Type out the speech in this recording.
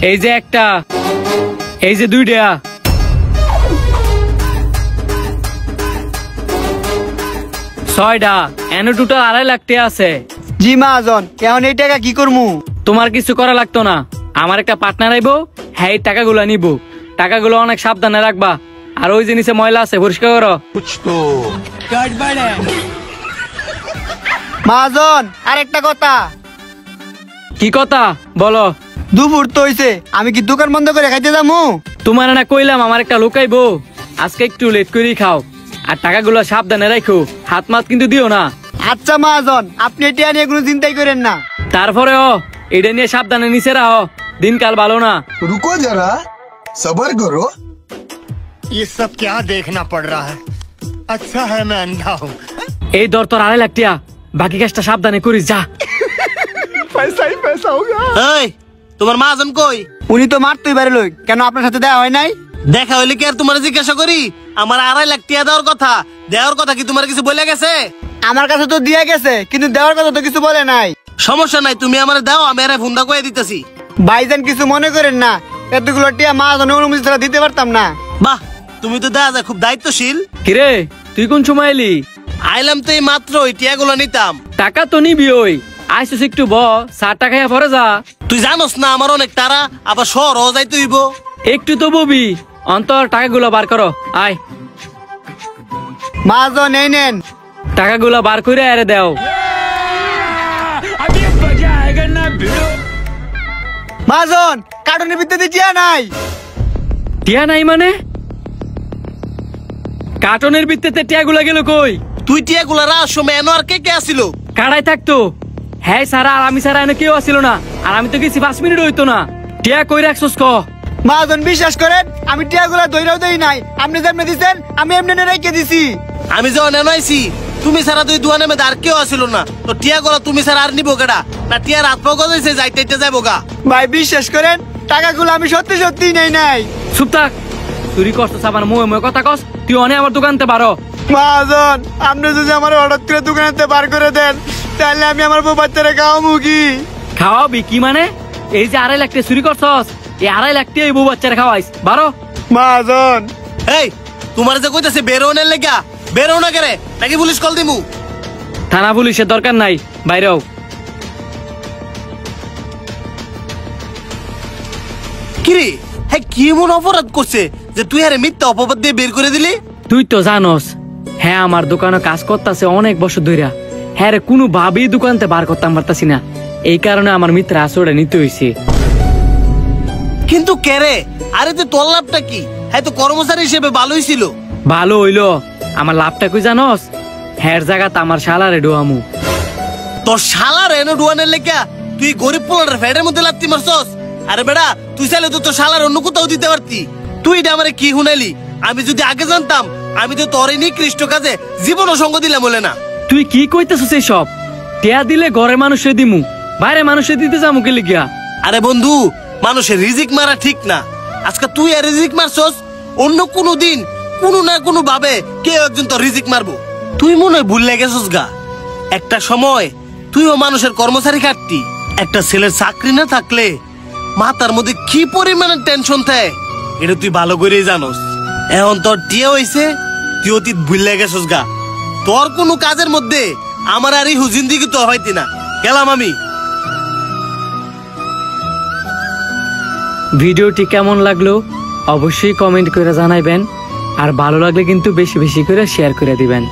এই যে একটা, এই যে দুইটা। ছয়টা, এনে টোটাল 2.5 লাখ টাকা আছে। জি মহাজন, এখন এই টাকা কি করমু? তোমার কিছু করা লাগতো না, আমার একটা পার্টনার আইবো, হ্যাঁ টাকাগুলো নিব। টাকাগুলো অনেক সাবধানে রাখবা, আর ওই জিনিসে ময়লা আছে পরিষ্কার করো। মহাজন আরেকটা কথা। কি কথা বলো? দুপুর তো হইছে, আমি কি দোকান বন্ধ করে খাইতে যাবো? তোমার না কইলাম আমার একটা লুকাইবো, আজকে একটু লেট করেই খাও, আর টাকাগুলো সাবধানে রাখো, হাত মাত কিন্তু দিও না। আচ্ছা মহাজন, আপনি এটা নিয়ে কোনো চিন্তাই করেন না। তারপরে এটা নিয়ে সাবধানে নিচে রাখো, দিনকাল ভালো না। रुको जरा सबर करो। ये सब क्या देखना पड़ रहा है? अच्छा है मैं अंधा हूँ। এই দর তোর 2.5 লাখ টাকা, বাকি কাজটা সাবধানে করিস যা। पैसा ही पैसा होगा। এই তোমার মহাজন কই? উনি তো মারতেই পারে লই, কেন আপনার সাথে দেওয়া হয় নাই? দেখা হইলে কি আর তোমার জিজ্ঞাসা করি? আমার 2.5 লাখ টাকা দেওয়ার কথা কি তোমার কিছু বলে গেছে? আমার কাছে তো দিয়ে গেছে, কিন্তু দেওয়ার কথা তো কিছু বলে নাই। সমস্যা নাই, তুমি আমার দাও, আমি আরে ফোনটা কয়ে দিতেছি। ভাইজান কিছু মনে করেন না, এতগুলো টিয়া মহাজনের অনুমতি ছাড়া দিতে পারতাম না। বাহ, তুমি তো দেখা যায় খুব দায়িত্বশীল। কিরে তুই কোন সময় এলি? আইলাম তো এই মাত্র, ওই টিয়াগুলো নিতাম। টাকা তো নিবি, ওই আইসুস একটু ব, 4 টাকা পরে যা। তুই জানোস না আমার অনেক তারা, আবার শহরও যাইতে হইব। একটু তো ববি, অন্তর টাকাগুলো বার করো, আয়। মহাজন এই নেন টাকাগুলো বার করে আরে দাও। মহাজন, কার্টুনের ভিতরে টিয়া নাই। টিয়া নাই মানে? কার্টনের ভিত্তিতে টিয়াগুলা গেল কই? তুই টিয়াগুলো রাস সময় এনো আর কে কে আসিল? কাড়াই থাকতো, হ্যাঁ সারা আর আমি সারা এনে কেউ আসিল না, আর আমি তো গেছি 5 মিনিট হইতো না। টিয়া কই রাখছস ক? মহাজন বিশ্বাস করেন, আমি টিয়াগুলা ধইরাও দেই নাই, আপনি যেমনে দিছেন আমি এমনি রেখে দিছি। আমি যখন এনো আইছি তুমি সারা তুই দোয়ানে মধ্যে আর কেউ আসিল না, তো টিয়াগুলো তুমি সারা আর নিবো কেডা? না টিয়ার হাত পাও গজাইছে যাইতে যাইবো গা? ভাই বিশ্বাস করেন, টাকাগুলো আমি সত্যি সত্যি নেই নাই। চুপ থাক, চুরি করছস আবার মুয়ে মুয়ে কথা কস, তুই অনে আমার দোকানতে পারো। মহাজন আপনি যদি আমার হঠাৎ করে দোকানেতে বার করে দেন, তাহলে আমি আমার বউ বাচ্চারা খাওয়াবো কি? খাওয়াবি কি মানে? এই যে 2.5 লাখ টাকা চুরি করছস, এই 2.5 লাখ টাকা এই বউ বাচ্চারা খাওয়াইস, বারো। মহাজন এই তোমার যে কইতাছে বেরোনের লেগা, বেরো না কেরে, নাকি পুলিশ কল দিমু? থানা পুলিশের দরকার নাই, বাইরেও। কিরে হ্যাঁ কি এমন অপরাধ করছে যে তুই আরে মিথ্যা অপবাদ দিয়ে বের করে দিলি? তুই তো জানোস হ্যাঁ আমার দোকানে কাজ করতেছে অনেক বছর ধইরা, হ্যাঁ রে কোনো ভাবেই দোকানতে বার করতাম পারতাছি না, এই কারণে আমার মিত্র আশ্রয়টা নিতে হয়েছে। কিন্তু কেরে, আরে তো তোর লাভটা কি? হ্যাঁ তো কর্মচারী হিসেবে ভালোই ছিল। ভালো হইলো, আমার লাভটা কই জানোস? হ্যাঁ জায়গাতে আমার শালারে ডোয়ামু। তোর শালার এনে ডুয়ানের লেগা তুই গরিব পোলার ফ্যাটের মধ্যে লাত্তি মারছস? আরে বেটা তুই চাইলে তো তোর শালার অন্য কোথাও দিতে পারতি। তুই এটা আমারে কি হুনাইলি? আমি যদি আগে জানতাম আমি তো তোর নিকৃষ্ট কাজে জীবনও সঙ্গ দিলাম বলে না। তুই কি কইতেছিস এই সব? টিয়া দিলে ঘরে মানুষে দিমু, বাইরে মানুষে দিতে যামু কি লিগিয়া? আরে বন্ধু, মানুষের রিজিক মারা ঠিক না। আজকে তুই আর রিজিক মারছস, অন্য কোনো দিন কোনো না কোনো ভাবে কেউ একজন তোর রিজিক মারবো। তুই মনে হয় ভুল লেগেছস গা। একটা সময় তুইও মানুষের কর্মচারী কাটতি। একটা ছেলের চাকরি না থাকলে মাথার মধ্যে কি পরিমাণের টেনশন থাকে এটা তুই ভালো করেই জানোস। এখন তোর টিয়া হইছে, তুই অতীত ভুল লেগেছস গা। তোর কোনো কাজের মধ্যে আমার আর ইহু জিন্দিগি তো হইতি না। গেলাম আমি। ভিডিওটি কেমন লাগলো অবশ্যই কমেন্ট করে জানাইবেন, আর ভালো লাগলে কিন্তু বেশি বেশি করে শেয়ার করে দিবেন।